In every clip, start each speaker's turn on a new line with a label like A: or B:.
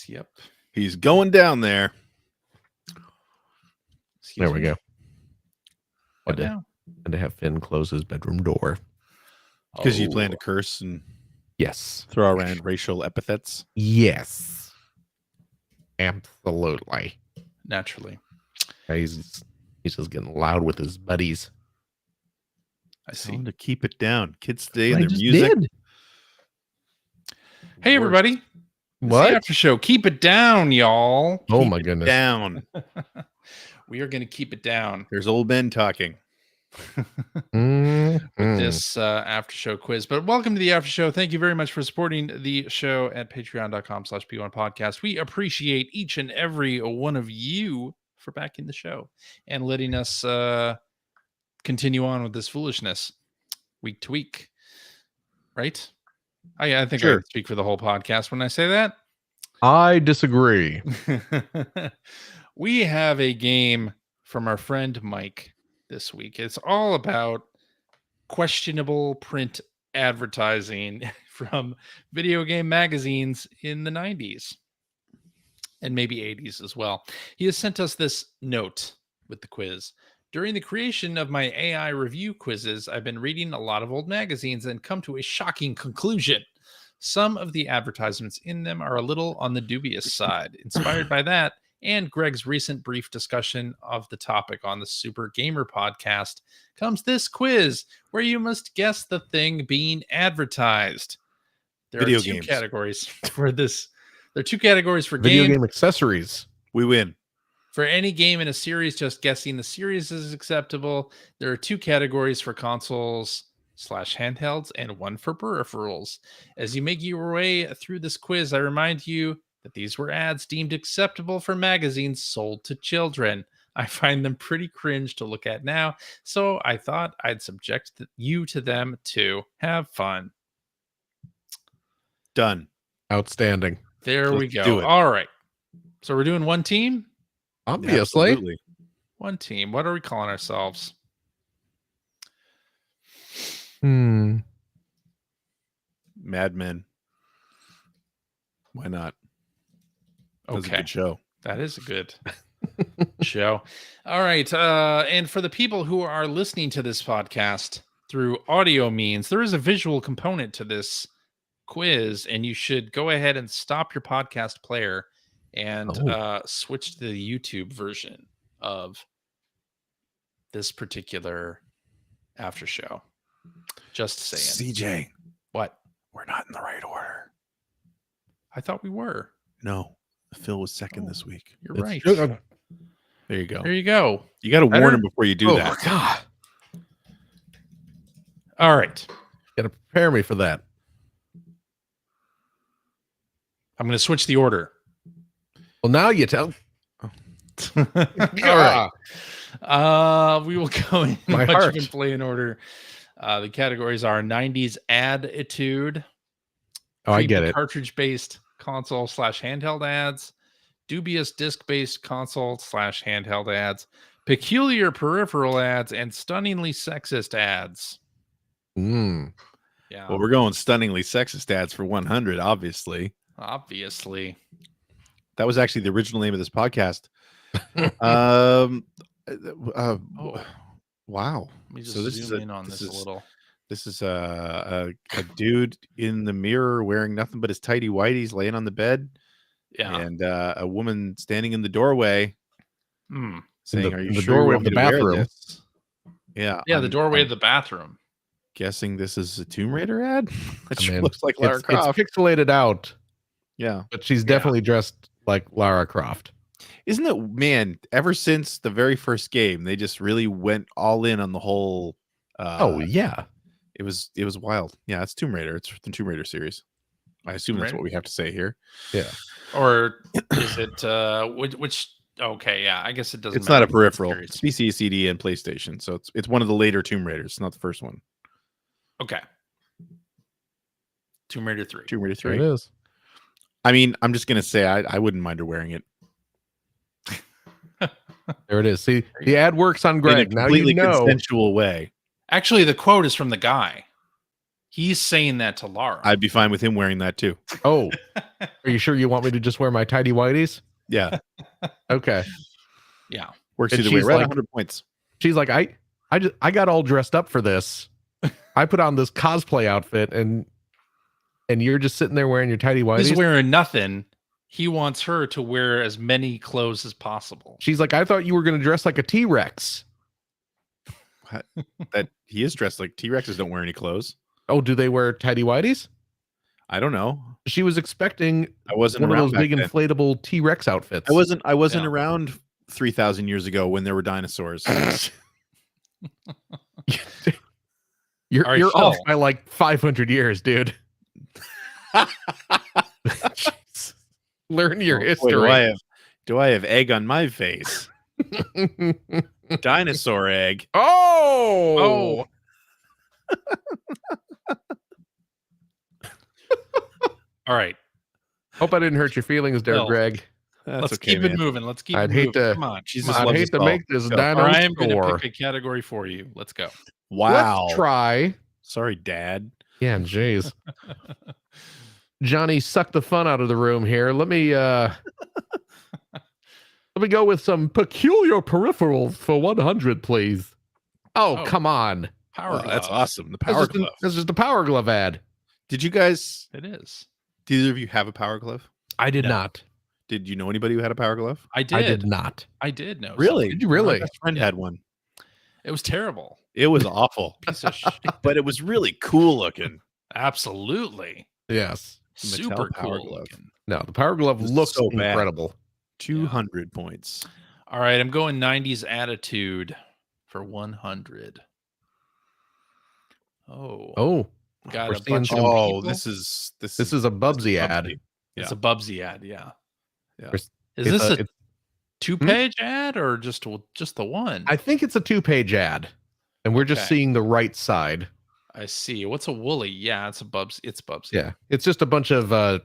A: Yep.
B: He's going down there.
C: There we go.
A: What
C: Had
A: now?
C: to have Finn close his bedroom door.
B: Because you plan to curse and
C: Yes.
B: throw around racial epithets.
C: Yes. Absolutely.
A: Naturally.
C: He's just getting loud with his buddies.
A: I
B: Tell
A: see.
B: him to keep it down. Kids stay in
C: I
B: their
C: just
B: music.
C: did.
A: Hey, everybody. It's
C: What?
A: the after show. Keep it down, y'all.
C: Oh
B: Keep
C: my
B: it
C: goodness.
B: down.
A: We are going to keep it down
B: There's old men talking.
A: with this after show quiz. But welcome to the after show. Thank you very much for supporting the show at patreon.com/P1 podcast. We appreciate each and every one of you for backing the show and letting us continue on with this foolishness week to week. Right? I think I
B: Sure.
A: speak for the whole podcast when I say that.
C: I disagree.
A: We have a game from our friend Mike this week. It's all about questionable print advertising from video game magazines in the 90s and maybe 80s as well. He has sent us this note with the quiz. During the creation of my AI review quizzes, I've been reading a lot of old magazines and come to a shocking conclusion. Some of the advertisements in them are a little on the dubious side. Inspired by that and Greg's recent brief discussion of the topic on the Super Gamer podcast comes this quiz where you must guess the thing being advertised. There
B: Video
A: are two
B: games.
A: categories for this. There are two categories for
C: Video
A: games.
C: game accessories.
B: We win.
A: For any game in a series, just guessing the series is acceptable. There are two categories for consoles/handhelds and one for peripherals. As you make your way through this quiz, I remind you that these were ads deemed acceptable for magazines sold to children. I find them pretty cringe to look at now, so I thought I'd subject you to them to have fun.
B: Done.
C: Outstanding.
A: There we
B: Let's
A: go.
B: do it.
A: All right. So we're doing one team?
C: Obviously.
B: Absolutely.
A: One team. What are we calling ourselves?
B: Mad Men. Why not? That's a
A: Okay.
B: good show.
A: That is a good show. All right. And for the people who are listening to this podcast through audio means, there is a visual component to this quiz, and you should go ahead and stop your podcast player and switch to the YouTube version of this particular after show. Just saying.
B: CJ,
A: What?
B: we're not in the right order.
A: I thought we were.
B: No, Phil was second this week.
A: You're right.
B: There you go.
A: There you go.
B: You got to
A: Better-
B: warn him before you do that.
C: God.
A: All right.
C: Got to prepare me for that.
A: I'm going to switch the order.
C: Well, now you tell.
A: All right. We will go in
C: My
A: much
C: heart.
A: of in play in order. The categories are 90s attitude.
C: Oh, I get it.
A: Cartridge-based console/handheld ads. Dubious disc-based console/handheld ads. Peculiar peripheral ads and stunningly sexist ads.
C: Mm.
A: Yeah,
B: Well, we're going stunningly sexist ads for 100, obviously.
A: obviously.
B: That was actually the original name of this podcast. Wow.
A: Let me just
B: So this
A: zoom
B: is a-
A: in on
B: this
A: this a
B: is-
A: little.
B: This is a dude in the mirror wearing nothing but his tighty whities laying on the bed.
A: Yeah.
B: And a woman standing in the doorway
A: Hmm.
B: saying,
C: the-
B: "Are you
C: in the
B: sure you
C: doorway
B: want
C: of
B: me
C: the
B: to wear
C: bathroom.
B: this?" Yeah.
A: Yeah, the
B: I'm-
A: doorway
B: I'm
A: of the bathroom.
B: guessing this is a Tomb Raider ad. It
C: I
B: sure
C: mean,
B: looks like Lara
C: It's
B: Croft.
C: pixelated out,
B: Yeah.
C: but she's definitely dressed like Lara Croft.
B: Isn't it, man, ever since the very first game, they just really went all in on the whole
C: Yeah.
B: it was wild. Yeah, it's Tomb Raider. It's the Tomb Raider series. I assume
A: Tomb
B: that's
A: Raider?
B: what we have to say here.
C: Yeah.
A: Or is it which okay, yeah, I guess it doesn't
B: It's not a
A: matter.
B: peripheral.
A: Series.
B: It's PC, CD, and PlayStation. So it's one of the later Tomb Raiders, not the first one.
A: Okay. Tomb Raider 3.
B: Tomb Raider
C: There
B: 3.
C: it is.
B: I mean, I'm just gonna say I wouldn't mind her wearing it.
C: There it is. See, the ad works on
B: In a
C: Greg. Now
B: completely
C: you know.
B: consensual way.
A: Actually, the quote is from the guy. He's saying that to Lara.
B: I'd be fine with him wearing that too.
C: Oh, are you sure you want me to just wear my tidy whities?
B: Yeah,
C: Okay.
A: Yeah.
B: works
C: And
B: either way.
C: she's
B: Right,
C: like-
B: 100 points.
C: She's like, I got all dressed up for this. I put on this cosplay outfit, and you're just sitting there wearing your tidy whities.
A: He's wearing nothing. He wants her to wear as many clothes as possible.
C: She's like, I thought you were going to dress like a T-Rex.
B: That he is dressed like T-Rexes don't wear any clothes.
C: Oh, do they wear tidy whities?
B: I don't know.
C: She was expecting
B: I wasn't
C: one of
B: around
C: those
B: back
C: big
B: then.
C: inflatable T-Rex outfits.
B: I wasn't
A: Yeah.
B: around 3,000 years ago when there were dinosaurs.
C: You're
A: All right,
C: you're off
A: Phil.
C: by like 500 years, dude. Jeez. Learn your
B: Boy,
C: history.
B: do I have egg on my face? Dinosaur egg.
C: Oh,
A: All right.
C: hope I didn't hurt your feelings there,
A: Well,
C: Greg.
B: That's
A: Let's
B: okay,
A: keep
B: man.
A: it moving. Let's keep
C: I'd
A: it
C: hate
A: moving.
C: to-
A: Come on.
B: Jesus
A: Come on.
C: I'd
B: loves
C: hate
B: us
C: to
B: all.
C: make this
B: Go.
C: dino
A: I am going to
C: score.
A: pick a category for you. Let's go.
B: Wow.
C: Let's try.
B: Sorry, Dad.
C: Yeah, jeez. Johnny, suck the fun out of the room here. Let me go with some peculiar peripherals for 100, please. Oh,
A: Oh,
C: come on.
A: Power
B: Oh, that's
A: glove.
B: awesome. The power glove.
C: This is the Power Glove ad.
B: Did you guys?
A: It is.
B: Did either of you have a power glove?
C: I did
A: No.
C: not.
B: Did you know anybody who had a power glove?
A: I did.
C: I did not.
A: I did know.
B: Really?
A: something.
C: Did you really?
B: My best friend
A: Yeah.
B: had one.
A: It was terrible.
B: It was awful,
A: Piece of shit.
B: but it was really cool looking.
A: Absolutely.
C: Yes.
B: The Mattel
A: Super
B: Power
A: cool
B: Glove.
A: looking.
C: No, the Power Glove
B: This is
C: looks
B: so bad.
C: incredible.
B: 200 points.
A: All right. I'm going 90s attitude for 100. Oh.
C: Oh,
A: Got
C: we're
A: a
C: seeing
A: bunch
C: some-
A: of
B: Oh,
A: people.
B: this is
C: this is a Bubsy ad.
B: Bubsy.
A: It's
B: Yeah.
A: a Bubsy ad. Yeah.
B: Yeah.
C: There's-
A: Is
C: It's
A: this a
C: it's-
A: 2-page ad or just the one?
C: I think it's a 2-page ad, and we're just
A: Okay.
C: seeing the right side.
A: I see. What's a woolly? Yeah, it's a Bubsy. It's Bubsy.
C: Yeah, it's just a bunch of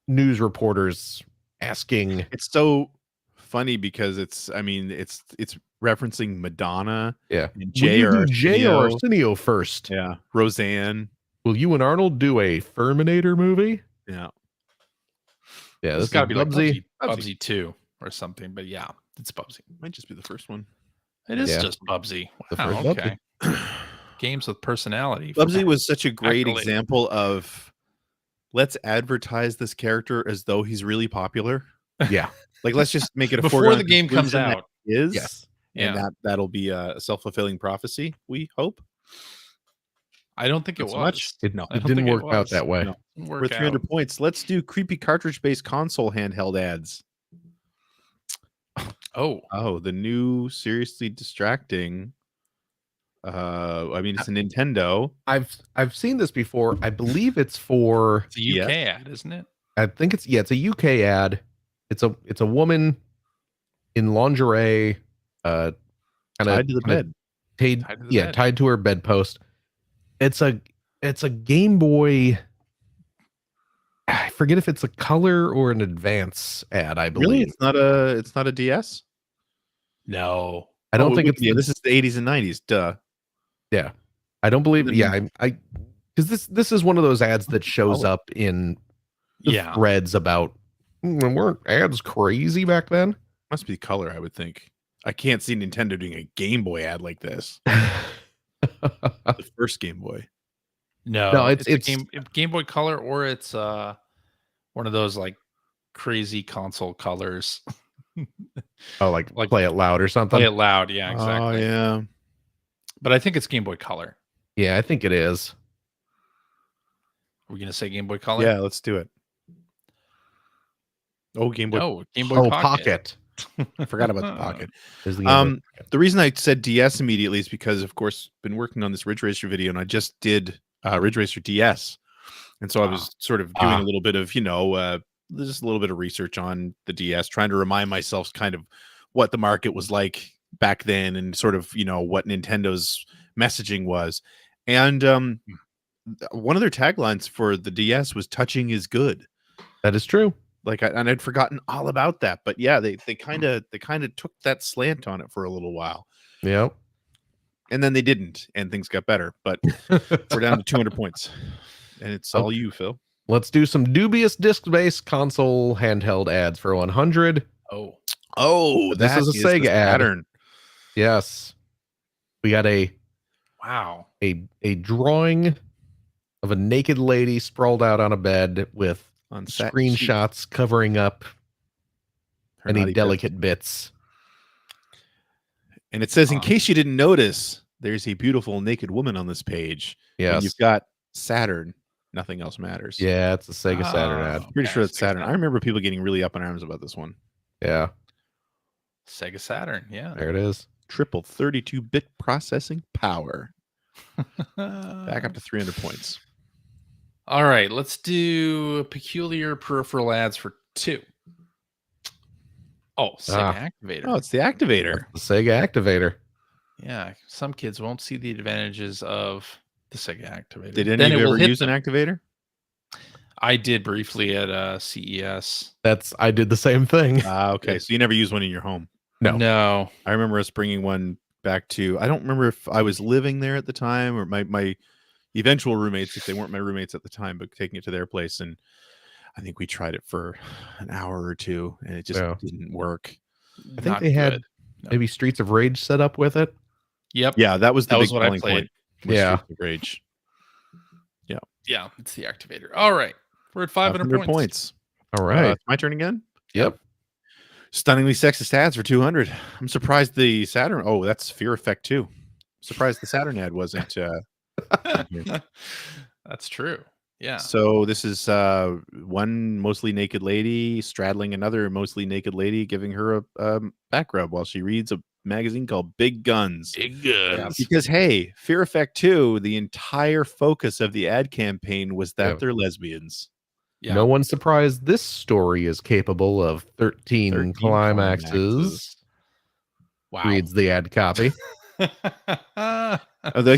C: news reporters asking.
B: It's so funny because it's referencing Madonna
C: Yeah,
B: and
C: will
B: Jay
C: you
B: or
C: do Jay or
B: Arsenio.
C: Arsenio first?
B: Yeah, Roseanne.
C: Will you and Arnold do a Terminator movie?
B: Yeah,
C: Yeah,
A: It's
C: this
A: got to
C: is
A: be like
C: Bubsy.
A: Bubsy 2 or something. But yeah, it's Bubsy.
B: might just be the first one.
A: It is
C: Yeah.
A: just Bubsy.
C: The
A: Wow.
C: first
A: Okay. Games with personality. for
B: Bubsy was such a great
A: accolade.
B: example of let's advertise this character as though he's really popular.
C: Yeah,
B: Like let's just make it a
A: Before
B: foregone
A: the game comes
B: conclusion that
A: out.
B: he is.
C: yes.
B: And
A: Yeah.
B: that'll be a self-fulfilling prophecy, we hope.
A: I don't think it
B: Not
A: was.
B: so much. No.
A: I
C: It
A: don't
C: didn't
A: think it
C: work out
A: was.
C: that way.
B: No.
A: Didn't
B: We're
A: work
B: 300
A: out.
B: points. Let's do creepy cartridge-based console handheld ads.
A: Oh,
B: Oh, the new seriously distracting. It's a Nintendo.
C: I've seen this before. I believe it's for.
A: it's a UK ad, isn't it?
C: I think it's it's a UK ad. It's a woman in lingerie, kind of
B: Tied to the bed.
C: tied
A: Tied to the bed.
C: tied to her bedpost. It's a Game Boy. I forget if it's a color or an advance ad. I believe.
B: Really? It's not a DS?
A: No.
C: I don't think
B: it
C: it's.
B: would be. This is the 80s and 90s. Duh.
C: Yeah, I don't believe.
B: Then-
C: Yeah, I because this is one of those ads that shows
B: Oh.
C: up in the
A: Yeah.
C: threads about. Weren't ads crazy back then?
B: Must be color, I would think. I can't see Nintendo doing a Game Boy ad like this. The first Game Boy.
A: No.
C: No, it's-
A: a Game Boy Color, or it's one of those like crazy console colors.
C: Oh, like
A: Like-
C: play it loud or something.
A: Play it loud. Yeah, exactly.
B: Oh, yeah.
A: But I think it's Game Boy Color.
C: Yeah, I think it is.
A: Are we gonna say Game Boy Color?
B: Yeah, let's do it. Oh, Game Boy.
A: No, Game Boy
C: Oh,
A: Pocket.
C: Pocket.
B: I forgot about the Pocket.
C: Is the Game Boy
B: Um,
C: Pocket.
B: The reason I said DS immediately is because, of course, been working on this Ridge Racer video, and I just did Ridge Racer DS, and so I was sort of doing a little bit of, just a little bit of research on the DS, trying to remind myself kind of what the market was like back then, and sort of what Nintendo's messaging was. And one of their taglines for the DS was "Touching is good."
C: That is true.
B: And I'd forgotten all about that, but yeah, they kind of took that slant on it for a little while.
C: Yeah.
B: And then they didn't, and things got better. But we're down to 200 points. And it's all you, Phil.
C: Let's do some dubious disc-based console handheld ads for 100.
B: Oh,
C: This is a Sega
B: the
C: ad.
B: Saturn.
C: Yes. We got a drawing of a naked lady sprawled out on a bed with screenshots covering up any delicate bits.
B: And it says, in case you didn't notice, there's a beautiful naked woman on this page.
C: Yes.
B: And you've got Saturn. Nothing else matters.
C: Yeah, it's a Sega Saturn ad.
B: Pretty sure it's Saturn. I remember people getting really up in arms about this one.
C: Yeah.
A: Sega Saturn. Yeah.
C: There it is.
B: Triple 32-bit processing power. Back up to 300 points.
A: All right. Let's do peculiar peripheral ads for 2. Oh, Sega Activator.
B: Oh, it's the Activator.
C: That's the Sega Activator.
A: Yeah. Some kids won't see the advantages of the Sega Activator.
B: Did any of you ever use an Activator?
A: I did briefly at CES.
C: I did the same thing.
B: Okay. So you never used one in your home?
A: No.
B: I remember us bringing one back to, I don't remember if I was living there at the time or my eventual roommates, if they weren't my roommates at the time, but taking it to their place. And I think we tried it for an hour or two and it just didn't work.
C: I think they had maybe Streets of Rage set up with it.
A: Yep.
B: Yeah, that was the big
A: what I
B: selling
A: played.
B: point.
C: Yeah.
B: Streets of Rage. Yeah.
A: Yeah, it's the Activator. All right. We're at 500 points.
C: All right.
B: It's my turn again?
C: Yep.
B: Stunningly sexist ads for 200. I'm surprised the Saturn. Oh, that's Fear Effect 2. Surprised the Saturn ad wasn't.
A: That's true. Yeah.
B: So this is one mostly naked lady straddling another mostly naked lady, giving her a back rub while she reads a magazine called Big Guns.
A: Big Guns.
B: Because, hey, Fear Effect 2, the entire focus of the ad campaign was that they're lesbians.
C: Yeah. No one's surprised this story is capable of 13 climaxes.
A: Wow.
C: Reads the ad copy.
B: Like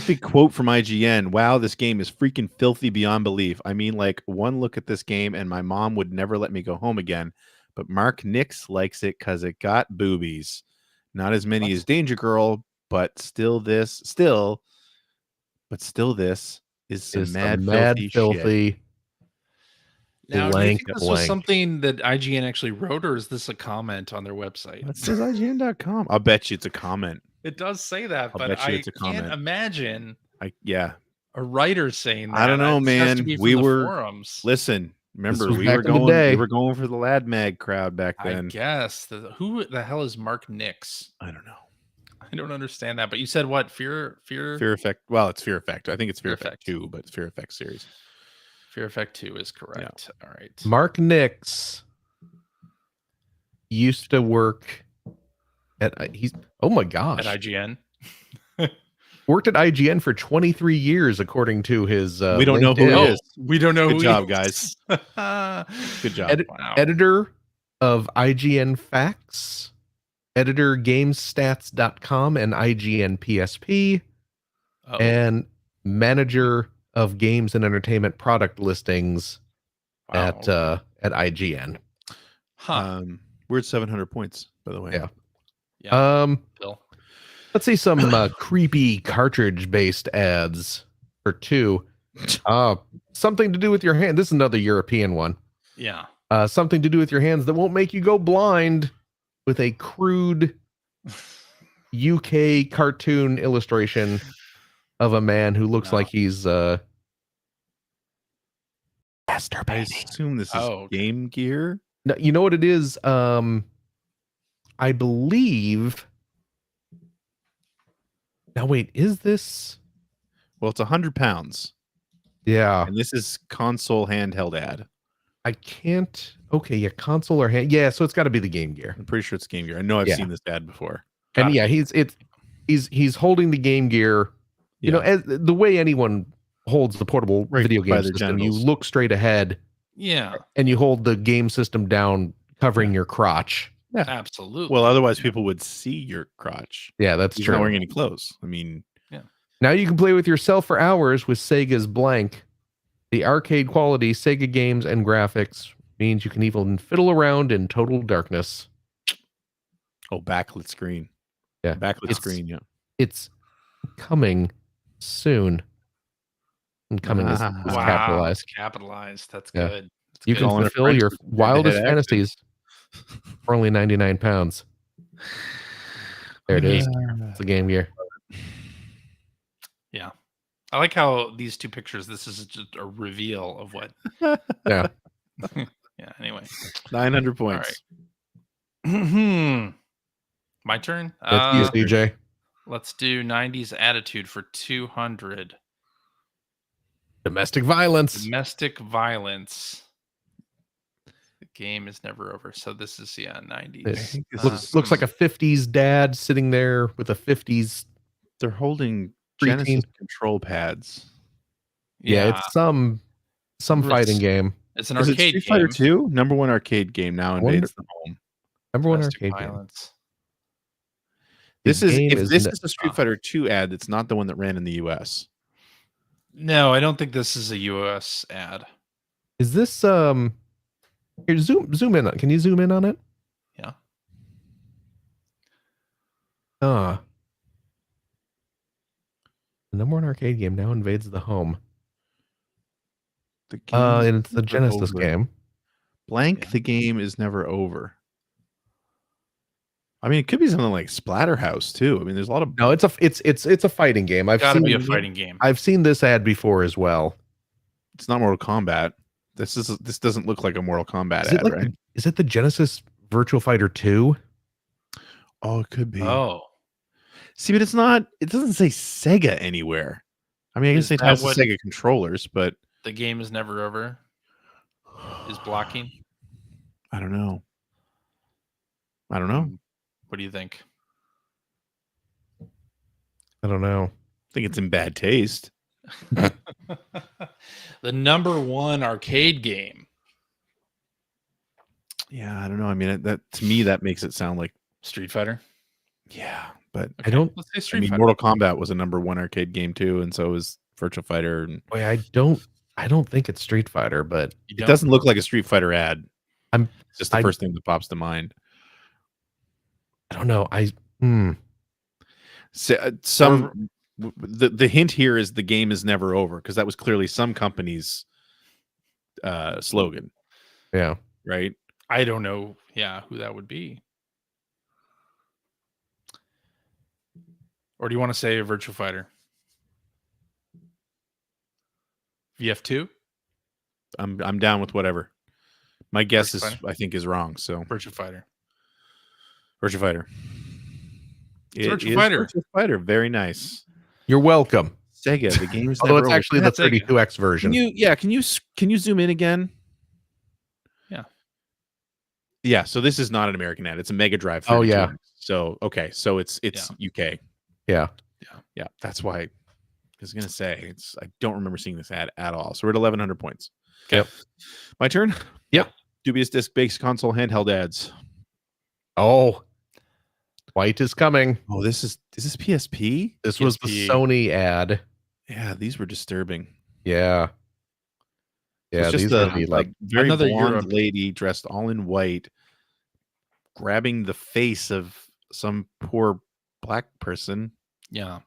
B: the quote from IGN, wow, this game is freaking filthy beyond belief. I mean, like, one look at this game and my mom would never let me go home again. But Mark Nix likes it because it got boobies. Not as many as Danger Girl, but still this is some mad filthy shit.
A: Now, do you think this was something that IGN actually wrote, or is this a comment on their website?
B: That says IGN.com. I'll bet you it's a comment.
A: It does say that, but I can't imagine a writer saying that.
B: I don't know, man.
A: We were forums.
B: Listen. Remember, we were going for the Lad Mag crowd back then.
A: I guess. Who the hell is Mark Nix?
B: I don't know.
A: I don't understand that. But you said what? Fear
B: Effect. Well, it's Fear Effect. I think it's Fear Effect 2, but it's Fear Effect series.
A: Fear Effect 2 is correct. Yeah. All right.
C: Mark Nix used to work at oh my gosh.
A: At IGN.
C: Worked at IGN for 23 years, according to his
B: we don't know who he is.
A: We don't know.
B: Good job, guys. Good job.
C: Wow. Editor of IGN Facts, editor GamesStats.com and IGN PSP, and manager of games and entertainment product listings at IGN.
B: We're at 700 points, by the way.
C: Yeah. Bill. Let's see some creepy cartridge-based ads for 2. Something to do with your hand. This is another European one.
A: Yeah.
C: Something to do with your hands that won't make you go blind, with a crude UK cartoon illustration of a man who looks like he's masturbating.
B: I assume this is Game Gear.
C: No, you know what it is? I believe. Now wait, is this?
B: Well, it's 100 pounds.
C: Yeah,
B: and this is console handheld ad.
C: I can't. Okay, yeah, console or hand. Yeah, so it's got to be the Game Gear.
B: I'm pretty sure it's Game Gear. I know I've seen this ad before.
C: And he's holding the Game Gear. You know, as the way anyone holds the portable video game system, you look straight ahead.
A: Yeah,
C: and you hold the game system down, covering your crotch.
A: Yeah, absolutely.
B: Well, otherwise people would see your crotch.
C: Yeah, that's true.
B: Not wearing any clothes. I mean,
C: Now you can play with yourself for hours with Sega's Blank. The arcade quality Sega games and graphics means you can even fiddle around in total darkness.
B: Oh, backlit screen.
C: Yeah,
B: backlit screen. Yeah,
C: it's coming soon. And coming is
B: Wow,
C: capitalized.
A: It's capitalized. That's
C: Yeah.
A: good. That's
C: You
A: good.
C: can
B: Calling a
C: fulfill
B: French
C: your
B: with head-to-head
C: wildest
B: accent.
C: fantasies for only 99 pounds. There it is. It's the Game Gear.
A: Yeah. I like how these two pictures, this is just a reveal of what.
C: Yeah.
A: Yeah, anyway.
B: 900 points.
A: My turn?
C: It's you, CJ.
A: Let's do 90s Attitude for 200.
C: Domestic violence.
A: Domestic violence. The game is never over. So this is, 90s.
C: Looks like a 50s dad sitting there with a 50s.
B: They're holding
C: Preteen.
B: Genesis control pads.
C: Yeah, it's some fighting game.
A: It's an
B: Is it
A: arcade
B: Street Fighter
A: game.
B: 2? Number one arcade game now invades the home.
C: Number one
A: Domestic
C: arcade game.
A: violence.
B: This is
C: game
B: if
C: is
B: this
C: ne-
B: is a Street Fighter 2 ad, it's not the one that ran in the US.
A: No, I don't think this is a US ad.
C: Is this here, zoom in on, can you zoom in on it?
A: Yeah.
C: The number one arcade game now invades the home.
B: The game
C: And it's the
B: never
C: Genesis
B: over.
C: game.
B: Blank,
A: Yeah.
B: the game is never over. I mean, it could be something like Splatterhouse too. I mean, there's a lot of
C: No, it's a fighting game.
A: It's gotta be a fighting game.
C: I've seen this ad before as well.
B: It's not Mortal Kombat. This doesn't look like a Mortal Kombat
C: Is it
B: ad,
C: like
B: right?
C: is it the Genesis Virtual Fighter 2?
B: Oh, it could be.
A: Oh.
B: See, but it's not. It doesn't say Sega anywhere. I mean, I
A: Is
B: guess it
A: that
B: has the
A: what-
B: Sega controllers, but
A: The game is never over. Is blocking.
B: I don't know.
A: What do you think?
C: I don't know.
B: I think it's in bad taste.
A: The number one arcade game.
B: Yeah, I don't know. I mean, that to me that makes it sound like
A: Street Fighter.
B: yeah, but
C: I don't
A: Let's say
B: I
A: Street
B: mean,
A: Fighter.
B: Mortal Kombat was a number one arcade game too, and so was Virtua Fighter. And
C: Wait, I don't think it's Street Fighter, but
A: You
B: it
A: don't?
B: doesn't look like a Street Fighter ad.
C: I'm-
B: It's just the
C: I-
B: first thing that pops to mind.
C: I don't know.
B: The hint here is the game is never over because that was clearly some company's slogan,
C: Yeah.
B: right?
A: I don't know. Yeah, who that would be. Or do you want to say a Virtua Fighter? VF2?
B: I'm down with whatever. My guess
A: Virtua
B: is
A: Fighter?
B: I think is wrong. So
A: Virtua Fighter.
B: Virtua Fighter.
A: It's Virtua
B: is
A: Fighter.
B: Virtua Fighter. Very nice.
C: You're welcome.
B: Sega. The game is
C: Although
B: never
C: it's
B: over.
C: actually the
A: That's Sega.
C: 32X version.
B: Can you zoom in again?
A: Yeah.
B: Yeah, so this is not an American ad. It's a Mega Drive.
C: Oh, yeah.
B: 32X. So okay, so it's UK.
C: Yeah.
B: Yeah, that's why I was gonna say I don't remember seeing this ad at all. So we're at 1,100 points.
A: Okay.
C: Yep.
B: My turn.
C: Yep.
B: Dubious disc-based console handheld ads.
C: Oh, White is coming.
B: Oh, is this PSP?
C: This was the
A: PSP.
C: Sony ad.
B: Yeah, these were disturbing.
C: Yeah. Yeah,
B: It's just
C: these
B: a
C: would be like
B: very
A: another
B: blonde
A: Europe.
B: lady dressed all in white, grabbing the face of some poor black person
A: Yeah.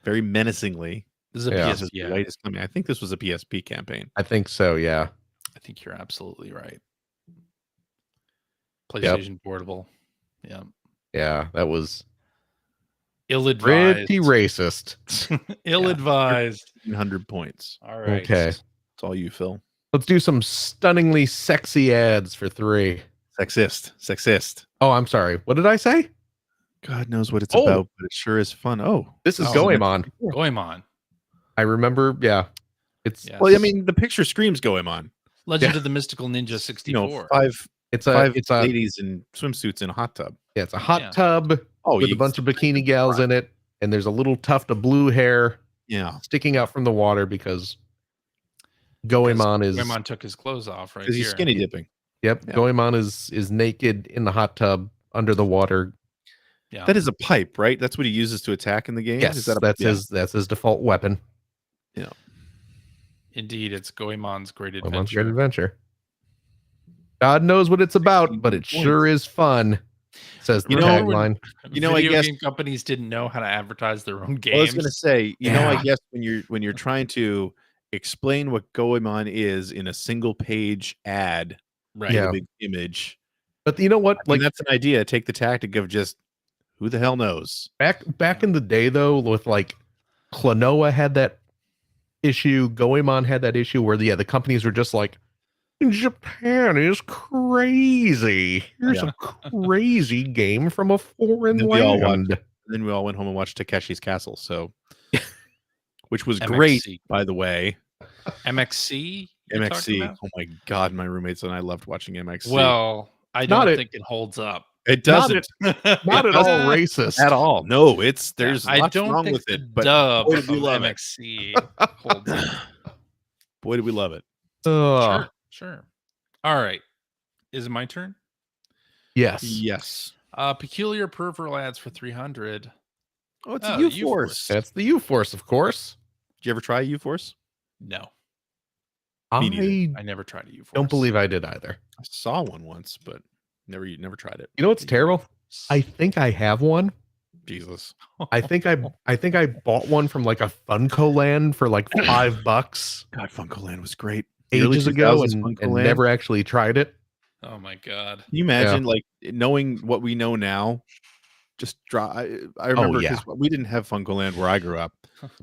B: very menacingly.
A: This is a
C: Yeah.
B: As
A: PSP.
B: the white is coming. I think this was a PSP campaign.
C: I think so, yeah.
A: I think you're absolutely right. PlayStation Portable. Yeah.
C: Yeah, that was
A: Ill-advised.
C: pretty racist.
A: Ill-advised.
B: 100 points.
A: All right.
C: Okay.
B: It's all you, Phil.
C: Let's do some stunningly sexy ads for 3.
B: Sexist.
C: Oh, I'm sorry. What did I say?
B: God knows what it's
C: Oh.
B: about, but it sure is fun. Oh,
C: This is
A: Oh,
C: Goemon.
A: Goemon.
C: I remember, yeah. It's
A: Yes.
B: well, I mean, the picture screams Goemon.
A: Legend
C: Yeah.
A: of the Mystical Ninja 64.
C: it's
B: five
C: a
B: ladies in swimsuits in a hot tub.
C: yeah, it's a hot
A: Yeah.
C: tub
B: Oh,
C: with a bunch of bikini gals in it, and there's a little tuft of blue hair
B: yeah,
C: sticking out from the water because Goemon is
A: Goemon took his clothes off right
B: because
A: here.
B: he's skinny dipping.
C: yep,
B: Yeah.
C: Goemon is naked in the hot tub under the water.
A: Yeah.
B: That is a pipe, right? That's what he uses to attack in the game.
C: Yes,
B: is that
C: that's his default weapon.
A: Indeed, it's Goemon's Great
C: Goemon's
A: Adventure.
C: Great Adventure. God knows what it's about, but it
B: 16
C: sure is fun. Says the
A: Remember when
C: tagline.
B: I
A: video
B: guess
A: game companies didn't know how to advertise their own games.
B: I was gonna say, I
C: Yeah.
B: guess when you're trying to explain what Goemon is in a single page ad
A: right.
B: with
C: Yeah.
B: a big image,
C: But you know what?
B: I mean, that's an idea. Take the tactic of just who the hell knows.
C: Back in the day, though, with like Klonoa had that issue, Goemon had that issue where the companies were just like, Japan is crazy. Here's
B: Yeah.
C: a crazy game from a foreign
B: Then we all
C: land.
B: watched. Then we all went home and watched Takeshi's Castle. So, which was great,
A: MXC.
B: by the way.
A: MXC. you're talking
B: MXC.
A: about?
B: Oh my god, my roommates and I loved watching MXC.
A: Well, I
C: Not
A: don't
C: it-
A: think it holds up.
B: it doesn't
C: Not at all racist.
B: at all. No, there's
A: I
B: lots
A: don't
B: wrong
A: think
B: with
A: the
B: it, but
A: dub
B: boy,
A: of
B: did we love it.
A: MXC holds up.
B: Boy, did we love it.
C: Ugh.
A: Sure. All right. Is it my turn?
C: Yes.
B: Yes.
A: Peculiar peripheral ads for 300.
B: Oh, it's
A: Oh,
B: a
A: the
B: U-Force.
C: That's the U-Force, of course.
B: Did you ever try a U-Force?
A: No,
B: Me neither.
A: I never tried a U-Force.
C: don't believe I did either.
B: I saw one once, but never tried it.
C: You know what's terrible? I think I have one.
B: Jesus.
C: I think I bought one from like a Funko Land for like $5
B: God, Funkoland was great. The early
C: ages ago
B: 2000s
C: and
B: Funkoland.
C: never actually tried it.
A: Oh my god.
B: Can you imagine, like, knowing what we know now? Just I remember
C: yeah.
B: because we didn't have Funkoland where I grew up,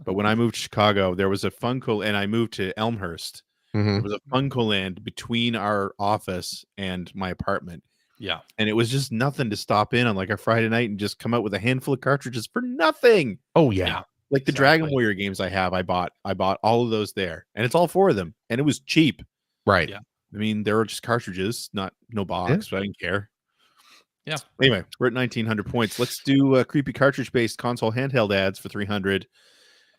B: but when I moved to Chicago, there was a Funko, and I moved to Elmhurst.
C: Mhm.
B: There was a Funkoland between our office and my apartment,
A: Yeah.
B: and it was just nothing to stop in on like a Friday night and just come out with a handful of cartridges for nothing.
C: Oh yeah.
A: Yeah.
B: Like the Dragon Warrior games I have, I bought all of those there, and it's all 4 of them, and it was cheap.
C: Right.
A: Yeah.
B: I mean, there were just cartridges, no box, but I didn't care.
A: Yeah.
B: Anyway, we're at 1900 points. Let's do creepy cartridge-based console handheld ads for 300.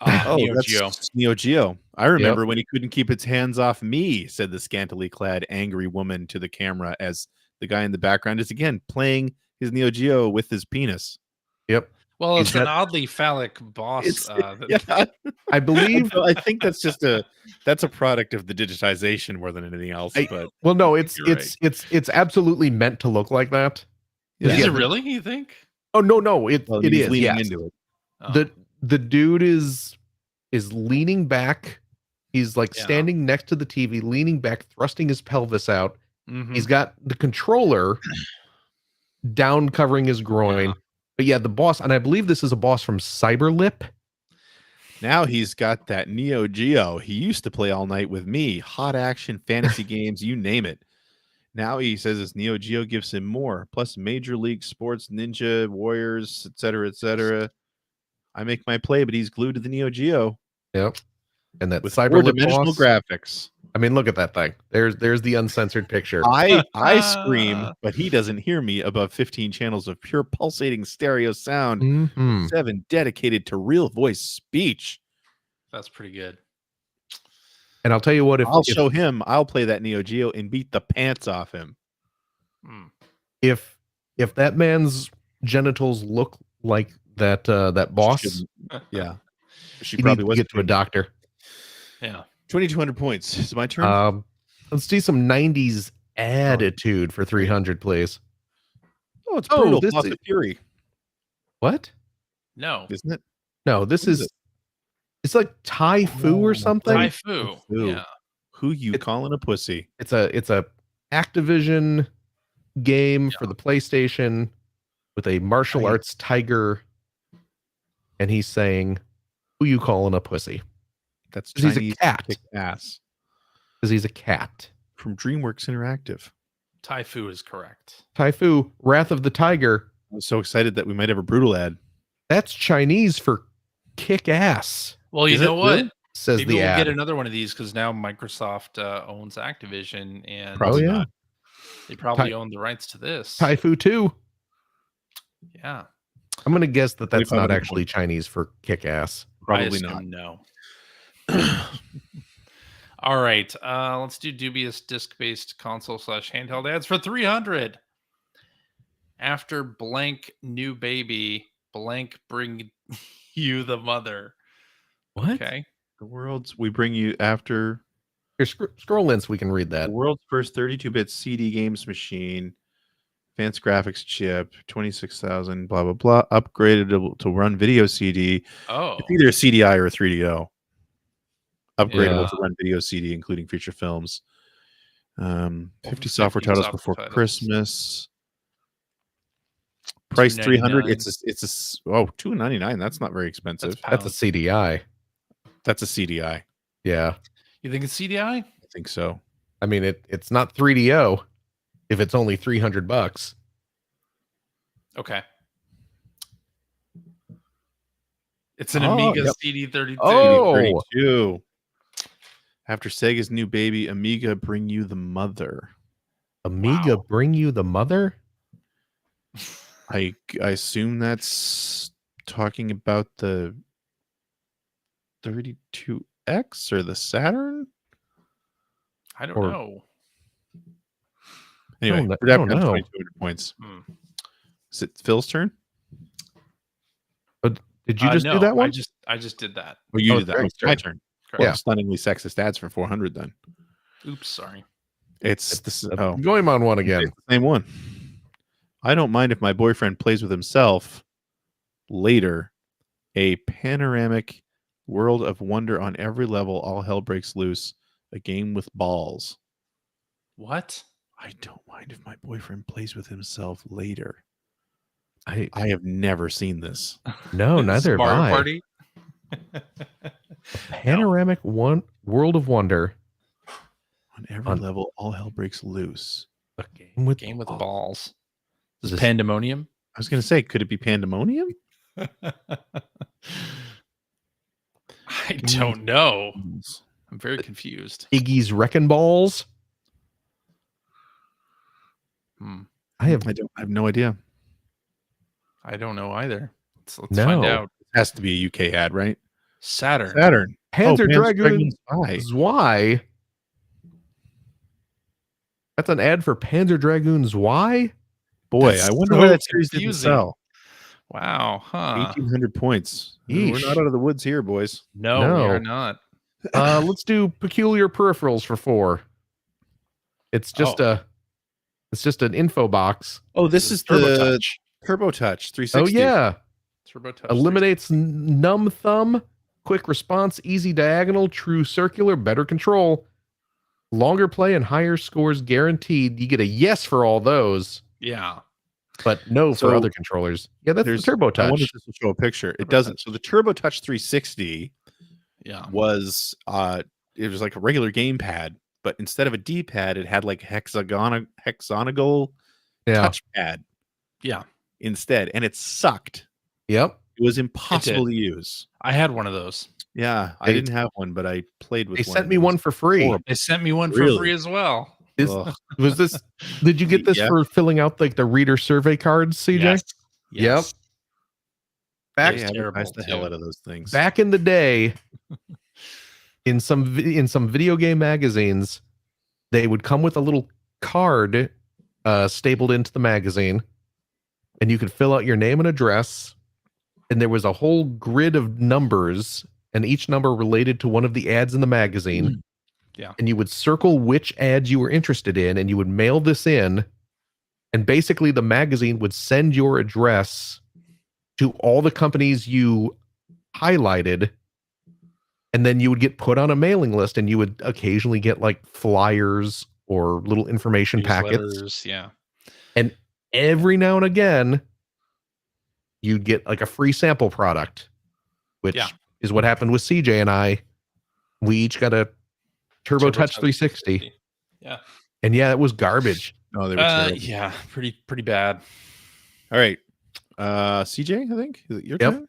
A: Neo
B: that's
A: Geo.
B: Neo Geo. I remember when he couldn't keep its hands off me, said the scantily clad angry woman to the camera as the guy in the background is again playing his Neo Geo with his penis.
C: Yep.
A: Well,
C: Is
A: it's an
C: that-
A: oddly phallic boss.
B: Yeah.
C: I believe.
B: I think that's just a product of the digitization more than anything else. But
C: Well, no, it's
A: You're
C: it's absolutely meant to look like that.
A: Is
C: Yeah.
A: it really? You think?
C: Oh no, it
B: he's
C: is
B: leaning
C: yes.
B: into it.
A: Oh.
C: The dude is leaning back. He's like
A: Yeah.
C: standing next to the TV, leaning back, thrusting his pelvis out.
A: Mhm.
C: He's got the controller down covering his groin.
A: Yeah.
C: But yeah, the boss, and I believe this is a boss from Cyberlip.
B: Now he's got that Neo Geo. He used to play all night with me, hot action, fantasy games, you name it. Now he says his Neo Geo gives him more, plus Major League Sports, Ninja Warriors, etc., etc. I make my play, but he's glued to the Neo Geo
C: Yep. And that
B: with
C: Cyberlip
B: four-dimensional
C: boss.
B: graphics.
C: I mean, look at that thing. There's the uncensored picture.
B: I scream, but he doesn't hear me above 15 channels of pure pulsating stereo sound.
C: Mhm.
B: 7 dedicated to real voice speech.
A: That's pretty good.
C: And I'll tell you what,
B: I'll show him. I'll play that Neo Geo and beat the pants off him.
A: Hmm.
C: if that man's genitals look like that boss,
B: Shouldn't- Yeah, she
C: he needs
B: probably
C: to
B: was
C: get to a doctor.
A: Yeah.
B: 2,200 points. Is it my turn?
C: Let's do some 90s attitude for 300, please.
B: Oh, it's brutal.
C: this
B: Lots
C: is-
B: of fury,
A: Oh.
C: What?
A: No.
B: isn't it?
C: No, this
B: What is
C: is
B: it?
C: it's like Thai Fu or something.
A: Tai Fu.
B: Fu.
A: Yeah.
B: Who you calling a pussy?
C: It's a Activision game for the PlayStation with a martial
B: Right.
C: arts tiger, and he's saying, "Who you calling a pussy?"
B: That's
C: 'Cause he's a
B: Chinese
C: cat.
B: kick ass
C: Because he's a cat.
B: from DreamWorks Interactive.
A: Tai Fu is correct.
C: Tai Fu, Wrath of the Tiger.
B: I was so excited that we might have a brutal ad.
C: That's Chinese for kick ass.
A: Well, you
B: Is it
A: know what?
B: really?
C: Says
A: Maybe
C: the
A: we'll
C: ad.
A: get another one of these because now Microsoft owns Activision, and
C: Oh yeah,
A: they probably
C: Tai-
A: own the rights to this.
C: Tai Fu 2.
A: Yeah.
C: I'm gonna guess that that's not
B: 2,500
C: actually Chinese for kick ass.
A: I
B: Probably
A: assume
B: not.
A: No. All right. Let's do dubious disc-based console/handheld ads for 300. After blank new baby, blank bring you the mother.
C: What?
A: Okay.
B: We bring you after
C: Here, scroll in so we can read
B: the
C: that.
B: world's first 32-bit CD games machine. Advanced graphics chip, 26,000, blah, blah, blah. Upgraded to run video CD.
A: Oh,
B: It's either a CDI or a 3DO. Upgradable
C: Yeah.
B: to run video CD, including feature films. 50
A: Over
B: software
A: 50
B: titles
A: software
B: before
A: titles.
B: Christmas. Price $300. It's $299. That's not very expensive.
C: That's a CDI.
B: That's a CDI.
C: Yeah.
A: You think it's CDI?
B: I think so.
C: I mean, it's not 3DO if it's only $300.
A: Okay. It's an
B: Oh,
A: Amiga
B: yep.
A: CD32.
C: Oh.
B: 32. After Sega's new baby, Amiga bring you the mother.
C: Amiga
A: Wow.
C: bring you the mother?
B: I assume that's talking about the 32X or the Saturn?
A: I don't
C: Or-
A: know.
B: Anyway,
C: I
B: Redacted
C: don't
B: has
C: know.
B: 2,200 points.
A: Hmm.
B: Is it Phil's turn?
C: Did you just
A: no,
C: do that one?
A: I just did that.
B: Oh, you
C: Oh,
B: did that.
C: Greg's
B: Oh, my
C: turn.
B: turn.
A: Correct.
B: Well, stunningly sexist ads for 400 then.
A: Oops, sorry.
B: It's this.
C: That's
B: Oh,
C: Going on one again.
B: it's the same one. I don't mind if my boyfriend plays with himself later. A panoramic world of wonder on every level. All hell breaks loose. A game with balls.
A: What?
B: I don't mind if my boyfriend plays with himself later.
C: I
B: I have never seen this.
C: No,
A: Is this
C: neither have
A: Mario
C: I.
A: Party?
C: Panoramic world of wonder.
B: On every level, all hell breaks loose.
C: A game with
A: Game with
C: balls.
A: balls. Is
C: This-
A: Pandemonium?
B: I was going to say, could it be Pandemonium?
A: I don't know. I'm very confused.
C: Iggy's Wrecking Balls.
A: Hmm.
C: I have
B: I have no idea.
A: I don't know either. Let's find
C: No.
A: out.
B: It has to be a UK ad, right?
A: Saturn.
B: Saturn.
C: Panzer
B: Dragoon
C: Dragoon
B: Spy.
C: Zwei. That's an ad for Panzer Dragoons Y.
B: Boy,
A: That's
B: I wonder
A: so
B: why that series didn't
A: confusing.
B: sell.
A: Wow, huh?
B: 1,800 points. We're
C: Yeesh.
B: not out of the woods here, boys.
A: No, we
C: No.
A: are not.
C: Let's do peculiar peripherals for 4. It's just an info box.
B: Oh, this is
A: Turbo
B: the
A: Touch.
B: Turbo Touch 360.
C: Oh yeah.
A: Turbo Touch.
C: Eliminates numb thumb, quick response, easy diagonal, true circular, better control. Longer play and higher scores guaranteed. You get a yes for all those,
A: Yeah.
C: but no for
B: So,
C: other controllers. Yeah, that's the Turbo
B: I wonder
C: Touch.
B: if this will show a picture. It
A: Turbo
B: doesn't.
A: Touch.
B: So the Turbo Touch 360
A: Yeah.
B: was it was like a regular gamepad, but instead of a D-pad, it had like hexagonal
C: Yeah.
B: touchpad
A: Yeah.
B: instead, and it sucked.
C: Yep.
B: It was impossible to use.
A: I had one of those.
B: Yeah, I
C: They-
B: didn't have one, but I played with
C: They
B: one.
C: sent
B: and
C: me
B: it
C: one
B: was
C: for free.
B: horrible.
A: They sent me one for
B: Really?
A: free as well.
B: Ugh.
C: Was this? Did you get this
B: Yeah.
C: for filling out like the reader survey cards, CJ?
A: Yes.
C: Yep.
A: Yes.
C: Back
B: They
A: It's terrible,
B: advertised the hell
A: too.
B: out of those things.
C: back in the day, in some video game magazines, they would come with a little card stapled into the magazine, and you could fill out your name and address, and there was a whole grid of numbers, and each number related to one of the ads in the magazine.
A: Yeah.
C: And you would circle which ads you were interested in, and you would mail this in, and basically the magazine would send your address to all the companies you highlighted, and then you would get put on a mailing list, and you would occasionally get like flyers or little information packets.
A: Newsletters, yeah.
C: And every now and again, you'd get like a free sample product, which
A: Yeah.
C: is what happened with CJ and I. We each got a Turbo Touch 360.
A: Yeah.
C: And yeah, it was garbage.
B: Oh, they were terrible.
A: Yeah, pretty bad.
B: All right. CJ, I think. Is it your
C: Yep.
B: turn?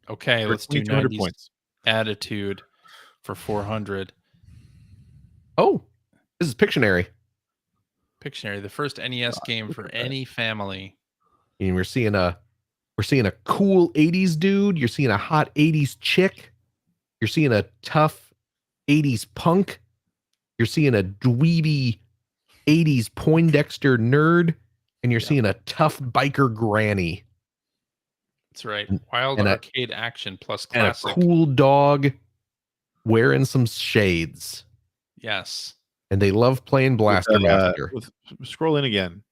A: Okay,
B: For
A: let's do
B: 2,200
A: 90s
B: points.
A: Attitude for 400.
C: Oh, this is Pictionary.
A: Pictionary, the first NES game for any family.
C: And we're seeing a cool 80s dude. You're seeing a hot 80s chick. You're seeing a tough 80s punk. You're seeing a dweeby 80s Poindexter nerd. And you're seeing a tough biker granny.
A: That's right. Wild
C: and a-
A: arcade action plus
C: And a
A: classic.
C: cool dog wearing some shades.
A: Yes.
C: And they love playing Blaster Master.
B: Scroll in again.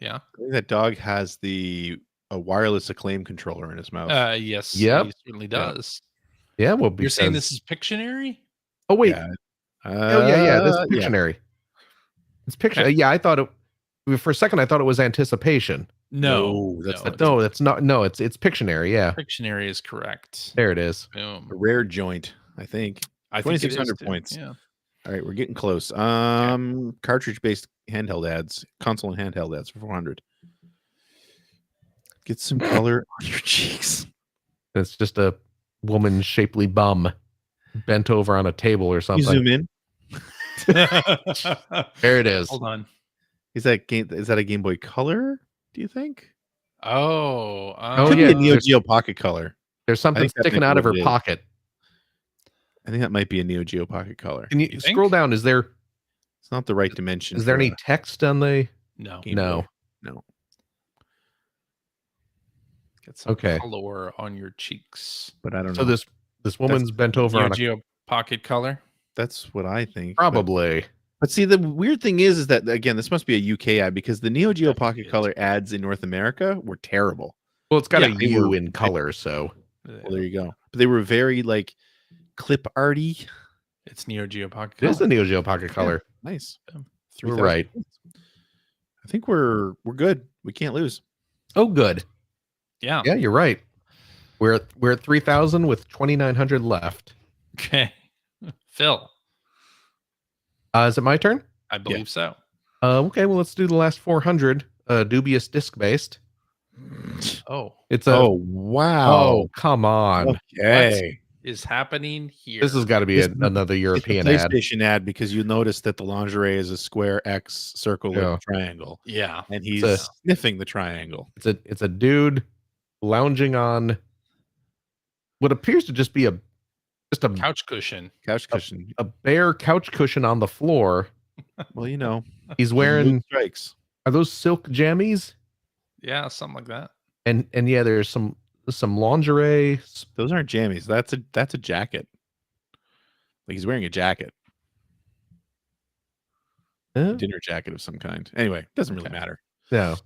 A: Yeah.
B: I think that dog has a wireless Acclaim controller in his mouth.
A: Yes.
C: Yep.
A: He certainly does.
C: Yeah, well,
A: You're saying
C: because
A: this is Pictionary?
C: oh wait,
B: Yeah.
C: oh yeah, this is
B: Yeah.
C: Pictionary. It's Pictionary.
A: Okay.
C: Yeah, I thought it for a second. I thought it was Anticipation.
A: No,
B: that's
A: no,
B: not-
C: No, that's not. No, it's Pictionary. Yeah,
A: Pictionary is correct.
C: there it is.
A: Boom.
B: A rare joint, I think.
A: I think it is
B: 2,600
A: too.
B: points.
A: Yeah.
B: All right, we're getting close. Cartridge-based handheld ads, console and handheld ads for 400. Get some color on your cheeks.
C: It's just a woman's shapely bum bent over on a table or
B: You
C: something.
B: zoom in.
C: There it is.
A: Hold on.
B: Is that a Game Boy Color? Do you think?
A: Oh.
C: Oh,
B: Could
C: yeah,
B: be a Neo
C: there's-
B: Geo Pocket Color.
C: There's something
B: think that
C: sticking
B: might be
C: out of her
B: what it is.
C: pocket.
B: I think that might be a Neo Geo Pocket Color.
C: Can you
A: You
C: scroll
A: think?
C: down? Is there
B: It's not the right dimension.
C: is there
B: for
C: any
B: a
C: text on the?
A: No.
B: Game
C: No.
B: Boy. No.
A: Get some
C: Okay.
A: color on your cheeks.
B: But I don't know.
C: So this woman's bent over
A: Neo
C: on a
A: Geo Pocket Color.
B: That's what I think. but-
C: probably.
B: But see, the weird thing is that again, this must be a UK ad because the Neo Geo
A: Definitely
B: Pocket
A: is.
B: Color ads in North America were terrible.
C: Well, it's got
A: Yeah,
C: a
B: they
C: U
B: were-
C: in color, so
B: Well, there you go. But they were very like clip arty.
A: It's Neo Geo Pocket
C: it is the
A: Color.
C: Neo Geo Pocket Color.
B: Nice.
A: Yeah.
B: 3,000
C: right.
B: points. I think we're good. We can't lose.
C: Oh, good.
A: Yeah.
C: Yeah, you're right. We're at 3,000 with 2,900 left.
A: Okay. Phil,
C: Is it my turn?
A: I believe so.
C: Okay, well let's do the last 400. Dubious disc based.
A: Oh,
C: It's a
B: Oh wow.
C: oh come on.
B: Okay.
A: is happening here.
C: This has got to be
B: This-
C: another
B: It's a
C: European ad.
B: PlayStation ad because you notice that the lingerie is a square X circle with
C: Yeah.
B: a triangle,
A: Yeah.
B: and he's
C: a-
B: sniffing the triangle.
C: It's a dude lounging on what appears to just be a
A: Couch cushion.
B: Couch cushion.
C: a bare couch cushion on the floor.
B: Well, you know,
C: He's
B: the
C: wearing
B: mood strikes.
C: are those silk jammies?
A: Yeah, something like that.
C: And yeah, there's some lingerie.
B: Those aren't jammies. That's a jacket. Like he's wearing a jacket,
C: Huh?
B: dinner jacket of some kind. Anyway, doesn't really
A: Okay.
B: matter.
C: No.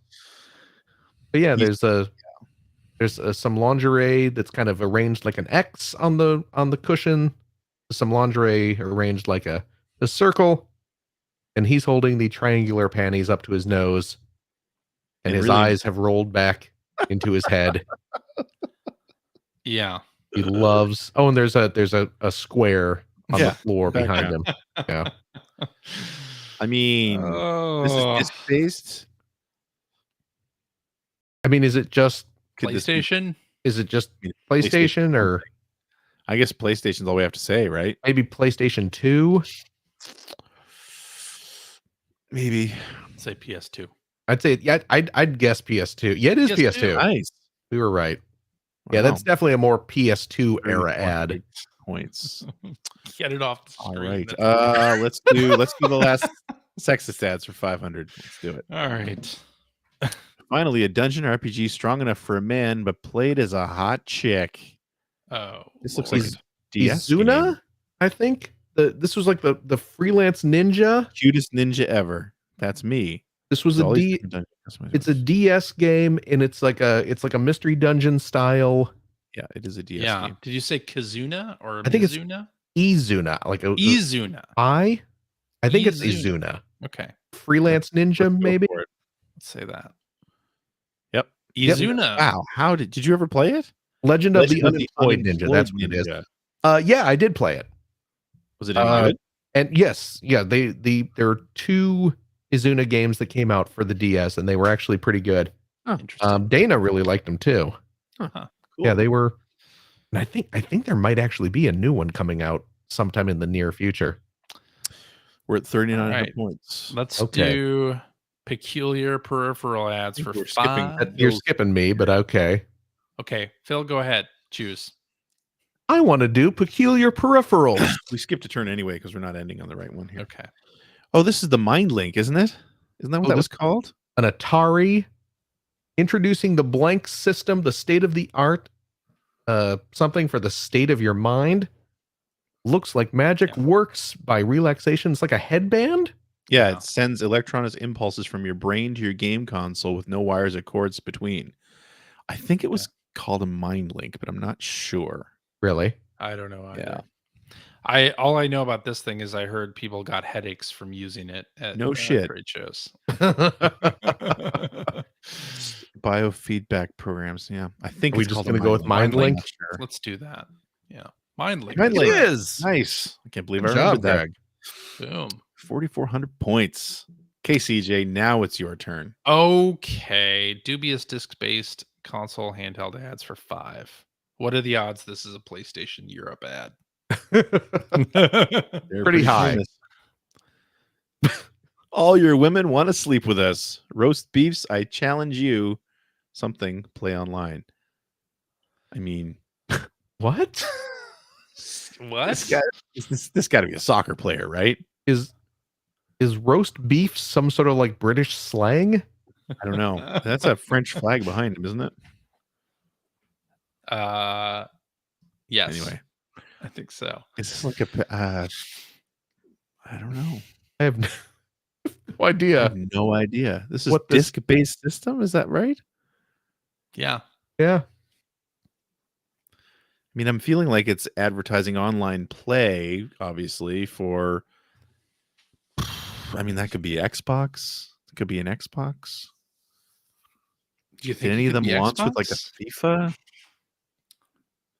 C: But yeah,
B: He's-
C: there's some lingerie that's kind of arranged like an X on the cushion. Some lingerie arranged like a circle, and he's holding the triangular panties up to his nose, and
B: And
C: his
B: really-
C: eyes have rolled back into his head.
A: Yeah.
C: He loves. Oh, and there's a square on the
B: Yeah,
C: floor behind him.
B: background. I mean, this is
A: Oh,
B: disc based.
C: I mean, is it just
A: PlayStation.
C: PlayStation or
B: I guess PlayStation's all we have to say, right?
C: maybe PlayStation 2?
B: Maybe.
A: Say PS2.
C: I'd say yeah. I'd guess PS2. Yeah, it is PS2.
B: Nice.
C: We were right. Yeah, that's definitely a more PS2 era ad.
B: Points.
A: Get it off the
B: All
A: screen.
B: right.
A: That's-
B: Let's do the last sexist ads for 500. Let's do it.
A: All right.
B: Finally, a dungeon RPG strong enough for a man, but played as a hot chick.
A: Oh,
B: This looks
A: Lord.
B: like a DS
C: Izuna,
B: game.
C: I think. This was like the freelance ninja.
B: Cutest ninja ever. That's me.
C: This was
B: All
C: a
B: these
C: D.
B: different dungeon
C: It's a
B: customizers.
C: DS game, and it's like a mystery dungeon style.
B: Yeah, it is a DS
A: Yeah.
B: game.
A: Did you say Kazuna or
C: I think it's
A: Mizuna?
C: Izuna, like a
A: Izuna.
C: I think it's
A: Izuna.
C: Izuna.
A: Okay.
C: Freelance ninja,
B: Let's go
C: maybe.
B: for it.
A: Let's say that.
B: Yep.
A: Izuna.
B: Wow. How did you ever play it?
C: Legend of the
B: Legend of
C: Unemployed Ninja. That's what it is.
B: Ninja.
C: Yeah, I did play it.
B: Was it any good?
C: And yes, yeah, there are 2 Izuna games that came out for the DS, and they were actually pretty good.
A: Interesting.
C: Dana really liked them too.
A: Huh.
B: Cool.
C: Yeah, they were. And I think there might actually be a new one coming out sometime in the near future.
B: We're at 3,900
A: Alright.
B: points.
A: Let's
C: Okay.
A: do peculiar peripheral ads
B: think
A: for
B: we're skipping
A: 5.
C: You're skipping me, but okay.
A: Okay, Phil, go ahead. Choose.
C: I want to do peculiar peripherals.
B: We skipped a turn anyway because we're not ending on the right one here.
A: Okay.
B: Oh, this is the Mind Link, isn't it? Isn't that what
C: Oh,
B: that was
C: this-
B: called?
C: An Atari, introducing the blank system, the state of the art, something for the state of your mind. Looks like magic,
A: Yeah.
C: works by relaxation. It's like a headband.
B: Yeah,
A: Yeah.
B: it sends electronic impulses from your brain to your game console with no wires or cords between. I think it was called a mind link, but I'm not sure.
C: Really?
A: I don't know either.
B: Yeah.
A: All I know about this thing is I heard people got headaches from using it at
B: No shit.
A: trade shows.
B: Biofeedback programs. Yeah, I think
C: Are we
B: it's
C: just
B: called
C: gonna
B: a
C: go with
B: mind
C: Mind Link?
B: I'm not sure.
A: Let's do that. Yeah. Mind link.
B: Mind
A: that's
B: link.
A: right.
C: is.
B: Nice. I can't believe
C: Good
B: I remembered
C: job,
B: that.
C: Greg.
A: Boom.
B: 4,400 points. Okay, CJ, now it's your turn.
A: Okay. Dubious disc-based console handheld ads for 5. What are the odds this is a PlayStation Europe ad?
B: They're
C: Pretty high.
B: famous. All your women want to sleep with us. Roast beefs, I challenge you. Something, play online. I mean,
A: What?
B: this got to be a soccer player, right?
C: Is roast beef some sort of like British slang?
B: I don't know. That's a French flag behind him, isn't it?
A: Yes.
B: Anyway,
A: I think so.
B: is this like a? I don't know.
C: I have no
B: I
C: idea.
B: have no idea. This is
C: What this-
B: disc-based system. Is that right?
A: Yeah.
C: Yeah.
B: I mean, I'm feeling like it's advertising online play, obviously, for. I mean, that could be Xbox. It could be an Xbox.
A: Do you
B: Did
A: think
B: any
A: it
B: of
A: could
B: them
A: be
B: launch with like a
A: Xbox?
B: FIFA?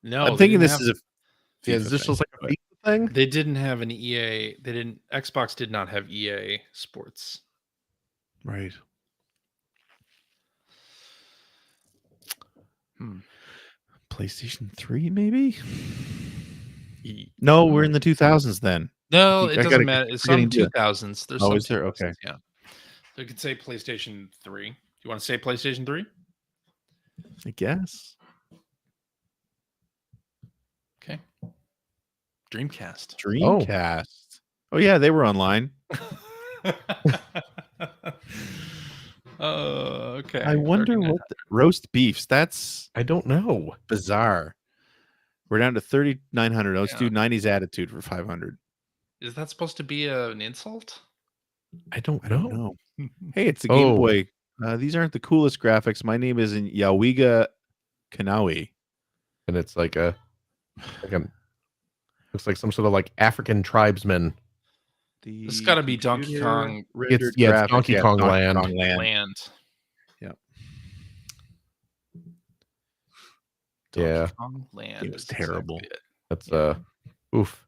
A: No,
B: I'm
A: they
B: thinking
A: didn't
B: this
A: have-
B: is a
C: Yeah,
B: FIFA
C: is this
B: thing,
C: just like a
B: but-
C: FIFA thing?
A: They didn't have an EA. They didn't. Xbox did not have EA Sports.
B: right. PlayStation 3, maybe? No, we're in the 2000s then.
A: No,
B: I
A: it
B: gotta
A: doesn't
B: keep
A: matter. It's
B: forgetting
A: some
B: to-
A: 2000s. There's
B: Oh,
A: some
B: is there? Okay.
A: 2000s, yeah. So you could say PlayStation 3. Do you want to say PlayStation 3?
B: I guess.
A: Okay. Dreamcast.
B: Dreamcast. Oh, yeah, they were online.
A: Okay.
B: I wonder
A: 39.
B: what roast beefs. That's
C: I don't know.
B: bizarre. We're down to 3,900. Let's
A: Yeah.
B: do 90s attitude for 500.
A: Is that supposed to be an insult?
C: I don't
B: I don't know. Hey, it's a
C: Oh.
B: Game Boy. These aren't the coolest graphics. My name is Yawiga Kanawi.
C: And it's like a looks like some sort of like African tribesman.
A: This has got to be Donkey Kong
B: rendered
C: it's
B: graphics.
C: Donkey Kong Land.
A: Land.
B: Yep.
C: Yeah.
A: Donkey Kong Land.
B: It was
A: is exactly
B: terrible.
A: it.
C: That's oof,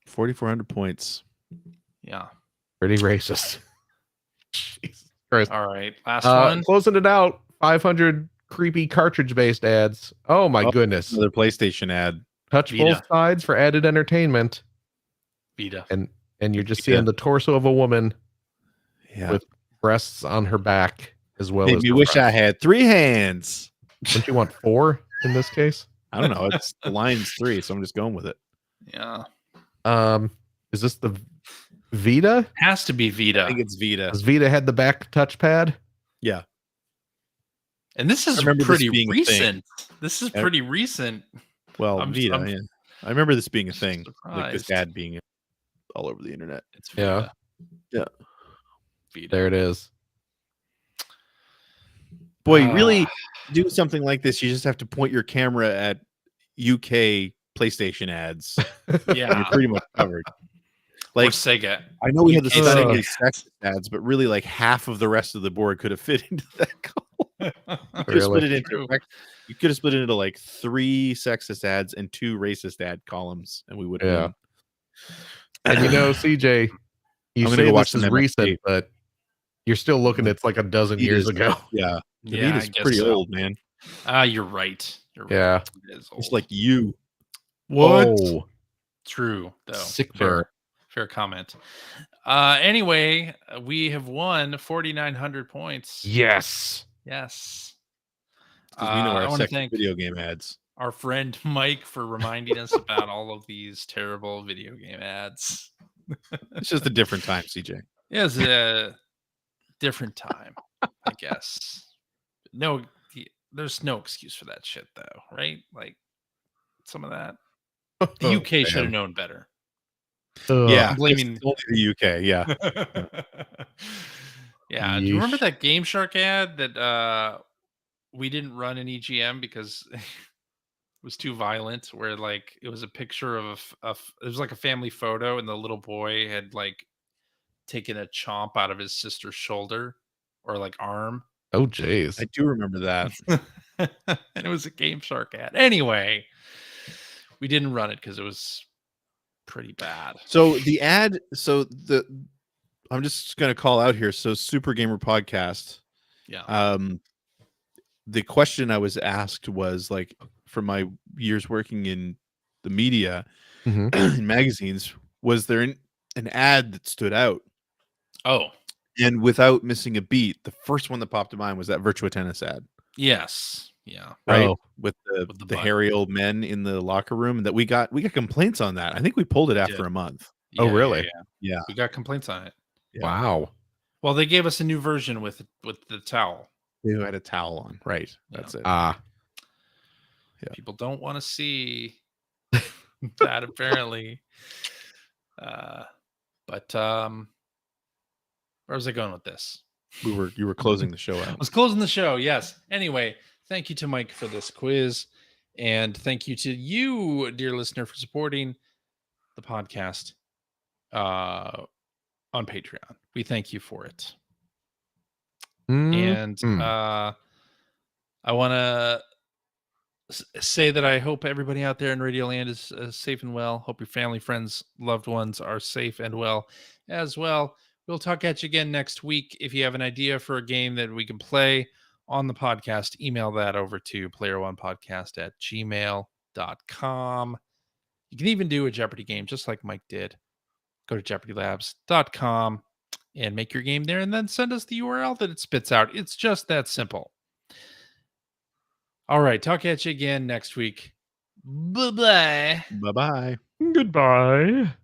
B: 4,400 points.
A: Yeah.
C: pretty racist. Jesus Christ.
A: All right. Last one.
C: Closing it out. 500 creepy cartridge based ads. Oh my
B: Oh,
C: goodness.
B: Another PlayStation ad.
C: Touch
A: Vita.
C: both sides for added entertainment.
A: Vita.
C: And you're just
B: Vita.
C: seeing the torso of a woman
B: Yeah.
C: with breasts on her back as well
B: Made
C: as
B: me
C: her
B: wish I
C: front.
B: had 3 hands.
C: Don't you want 4 in this case?
B: I don't know. It's the line's 3, so I'm just going with it.
A: Yeah.
C: Is this the Vita?
A: Has to be Vita.
B: I think it's Vita.
C: Does Vita had the back touchpad?
B: Yeah.
A: And this is
B: remember this
A: pretty
B: being a thing.
A: recent. This is pretty recent.
B: Well,
A: I'm-
B: Vita.
A: I'm
B: yeah. I remember this being a thing. Like this
A: surprised.
B: ad being all over the internet.
A: It's
C: Yeah.
A: Vita.
B: Yeah.
A: Vita.
C: There it is.
B: Boy, really do something like this, you just have to point your camera at UK PlayStation ads. And
A: Yeah.
B: you're pretty much covered.
A: Or
B: Like,
A: Sega.
B: I know we had the
A: UK
B: stunningly
A: Sega.
B: sexist ads, but really, like half of the rest of the board could have fit into that column. You could have
C: Really?
B: split it
A: True.
B: into you could have split it into like 3 sexist ads and 2 racist ad columns, and we would have.
C: Yeah. And you know, CJ, you
B: I'm gonna
C: say
B: go watch
C: this is
B: some MST.
C: recent, but you're still looking it's like a dozen
B: It
C: years
B: is.
C: ago.
B: Yeah, the
A: Yeah, I
B: Vita's
A: guess
B: pretty
A: so.
B: old, man.
A: You're right. You're right.
C: Yeah.
A: It is
B: It's
A: old.
B: like you.
C: Oh,
A: True, though.
C: sick burn.
A: Fair comment. Anyway, we have won 4,900 points.
C: Yes.
A: Yes.
B: Because we know
A: I
B: our
A: want to
B: sexy
A: thank
B: video game ads.
A: our friend Mike for reminding us about all of these terrible video game ads.
B: It's just a different time, CJ.
A: It was a different time, I guess. No, there's no excuse for that shit, though, right? Like some of that. The UK should have known better.
B: Yeah,
A: I'm blaming
B: it's only the UK. Yeah.
A: Yeah. Do you remember
C: Yeesh.
A: that Game Shark ad that we didn't run in EGM because it was too violent? Where like it was a picture of it was like a family photo, and the little boy had like taken a chomp out of his sister's shoulder or like arm.
C: Oh, jeez.
B: I do remember that.
A: And it was a Game Shark ad. Anyway, we didn't run it because it was pretty bad.
B: So the ad, I'm just gonna call out here. So Super Gamer Podcast.
A: Yeah.
B: The question I was asked was like, from my years working in the media,
C: Mhm.
B: in magazines, was there an ad that stood out?
A: Oh,
B: And without missing a beat, the first one that popped to mind was that Virtua Tennis ad,
A: yes. Yeah.
B: right?
C: Oh.
B: With
A: With the
B: the
A: butt.
B: hairy old men in the locker room, and that we got complaints on that. I think we pulled it
A: We
B: after
A: did.
B: a month.
C: Oh,
A: Yeah,
C: really?
A: yeah.
B: Yeah.
A: We got complaints on it.
B: Yeah.
C: Wow.
A: Well, they gave us a new version with the towel.
B: Who had a towel on? Right.
A: Yeah.
B: That's it.
C: Ah.
B: Yeah.
A: People don't want to see that apparently. But where was I going with this?
B: You were closing the show
A: I
B: out.
A: was closing the show. Yes. Anyway, thank you to Mike for this quiz, and thank you to you, dear listener, for supporting the podcast on Patreon. We thank you for it. And I want to say that I hope everybody out there in Radio Land is safe and well. Hope your family, friends, loved ones are safe and well as well. We'll talk at you again next week. If you have an idea for a game that we can play on the podcast, email that over to player1podcast@gmail.com. You can even do a Jeopardy game just like Mike did. Go to jeopardylabs.com and make your game there, and then send us the URL that it spits out. It's just that simple. All right. Talk at you again next week. Bye-bye.
B: Bye bye.
C: Goodbye.